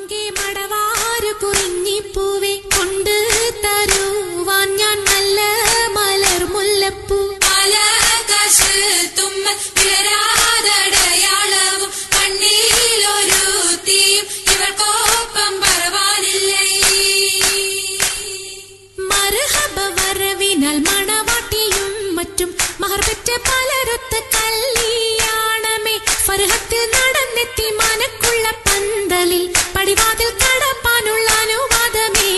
മങ്കെ മടവാരു കുറിഞ്ഞിപ്പൂവെ കൊണ്ട് തരുവാൻ ഞാൻ നല്ല മലർ മുല്ലപ്പൂ ആകാശ് തുമ്മ വിളരാതടയാളവും കണ്ണിലൊരു തീയും ഇവർക്കൊപ്പം പറവാനില്ലേ. മർഹബ വരവിനാൽ മണവാട്ടിയും മറ്റും മഹർപെറ്റ പലരൊത്ത് കല്യാണമേ ഫർഹത്തിൽ നടന്നെത്തി മനക്കുള്ള പന്തലിൽ പടിവാതിൽ കടപ്പാനുള്ള അനുവാദമേ.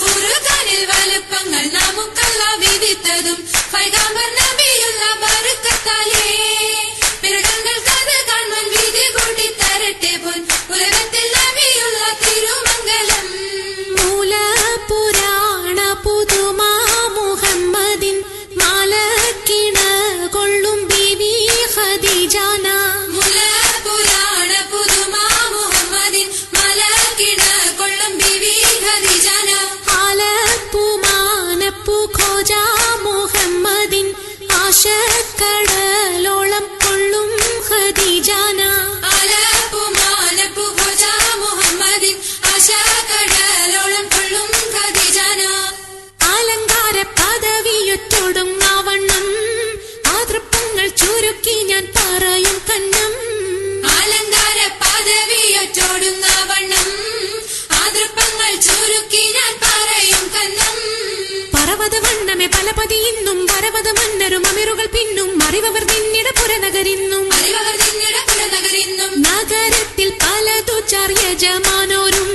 ഫുർഖാനിൽ വലുപ്പങ്ങൾ നമുക്കല്ല വിധിത്തതും പൈഗാംബർ നബിയുള്ള ബർക്കത്താലേ പിറകങ്ങൾ കഥ കാണുവാൻ വിധി കൂടി തരട്ടെ പോൻ ഉലകത്തിൽ നബിയുള്ള തിരുമംഗലം. മൂല പുരാണ പുതുമാ മുഹമ്മദിൻ മാലക്കിണ കൊള്ളും ബീവി ഖദീജാന. മുലപുരാണ പുതുമാ മുഹമ്മദിൻ മലക്കിണ കൊള്ളും ബീവി ഖദീജാന. ആലപ്പൂ മാനപ്പൂ ഖോജ മുഹമ്മദിൻ ആശക്കടലോളം കൊള്ളും ഖദീജാന. ആലപ്പൂ മാനപ്പൂ ഖോജ മുഹമ്മദിൻ ആശക്കടലോളം കൊള്ളും ഖദീജാന. അലങ്കാര പദവിയൊറ്റൊടുങ്ങാവണ്ണം ആതൃപ്പങ്ങൾ ചുരുക്കി ഞാൻ പറയും കണ്ണം. അലങ്കാര പദവിയൊറ്റോടുന്ന വണ്ണം ആതൃപ്പങ്ങൾ ചുരുക്കി ഞാൻ പറയും കന്നം. പറവത വണ്ണമേ പലപതി ഇന്നും വരവത മന്നരും അമിറുകൾ പിന്നും അറിവർ നിന്നിട പുരനഗരിന്നും. അറിവർ നിന്നിട പുരനഗരിന്നും. നഗരത്തിൽ പലതു ചാർയജമാനോരും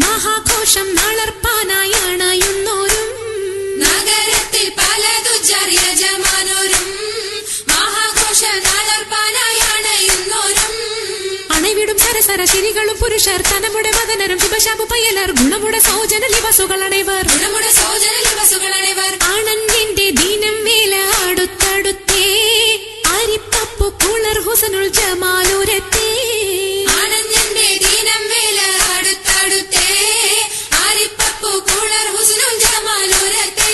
മഹാഘോഷം നളർപ്പാനായി അണയുന്നോരും. നഗരത്തിൽ പലതു യജമാനോരും മഹാഘോഷ നാളർപ്പാനായി അണയുന്നോരും. അണവിടും സരസര ശിരികളും പുരുഷർ തനമുടെ വദനരും ശുഭശാപു പയ്യലർ ഗുണമുടെ സൗജന ലിവസുകളണൈവർ. ഗുണമുടെ സൗജന ലിവസുകളണൈവർ. ആണന്യന്റെ ദീനം വേല അടുത്തടുത്തേ അരിപ്പപ്പു കുളർ ഹുസനുൽ ജമാലൂരത്തേ. ആനന്ദന്റെ ദീനം വേല അടുത്തടുത്തേ ആരിപ്പപ്പു കുളർ ഹുസ്നുൽ ജമാലൂരത്തേ.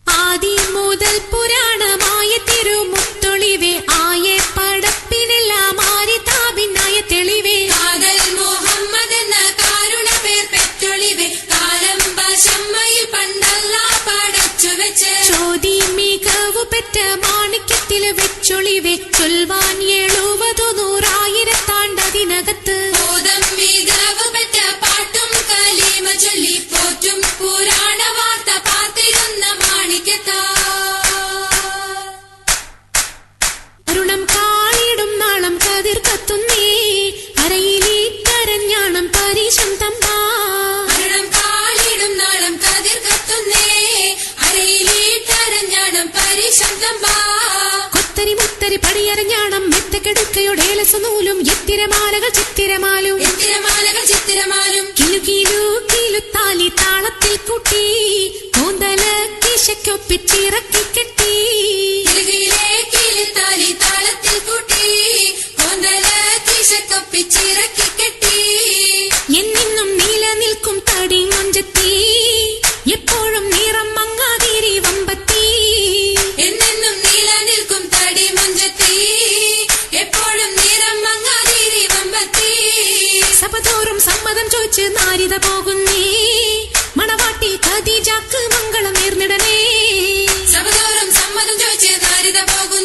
ആദി മുതൽ പുരാണമായ തിരുമുത്തൊളിവേ ആയ പടപ്പിനെല്ലാം ആരിതാപിന്നായ തെളിവേ. കാതൽ മുഹമ്മദ് എന്ന കാരുണ പേർ പെറ്റൊളിവേ കാലം ഭാഷമ്മയിൽ പണ്ടല്ല പടച്ചു വെച്ച്. ചോതി മികവു പെറ്റ മാണിക്യത്തിൽ വെച്ചൊളിവേ ചൊൽവാൻ 70,100,000 ബോധം മികവ് പെറ്റ പാട്ടും കലീമ ചൊല്ലി പോറ്റും പുരാണ വാർത്ത പാർത്തിരുന്ന മാണിക്യത്താ. അരുണം കാളിടും നാളം കതിർ കത്തുന്നേ അരയിലീ കരഞ്ഞാണം പരീശം തമ്പാ. മരണം കാളിടും നാളം കതിർ കത്തുന്നേ അരയിലീട്ടരഞ്ഞാണം പരിശബ്ദമ്പാ. കൊത്തരി മുത്തരി പടിയരഞ്ഞാണം മെത്തക്കെടുക്കയുടെ നൂലും എത്തിരമാലകൾ ചിത്തിരമാലും. എത്തിരമാലകൾ ചിത്തിരമാലും. കിലു കിലു കിലുത്താലി താളത്തിൽ കൂട്ടി കൂന്തല കിശയ്ക്കൊപ്പിച്ചിറക്കി കെട്ടി. കിലുകിലേ കിലുത്താലി താളത്തിൽ കൂട്ടി കൊന്തല കിശക്കൊപ്പിച്ചിറക്കി കെട്ടി. എന്നും നിലനിൽക്കും തടി മൊഞ്ചത്തി എപ്പോഴും നിറം മങ്ങാതിരി വമ്പത്തി. എന്നെന്നും നിലനിൽക്കും തടി മഞ്ചത്തി എപ്പോഴും നിറം മങ്ങാതിരി വമ്പത്തി. സഭതോറും സമ്മതം ചോദിച്ച് നാരിത പോകുന്നേ മണവാട്ടി ഖദീജക്ക് മംഗളം നേർന്നിടനേ. സഭതോറും സമ്മതം ചോദിച്ച് നാരിത പോകുന്നു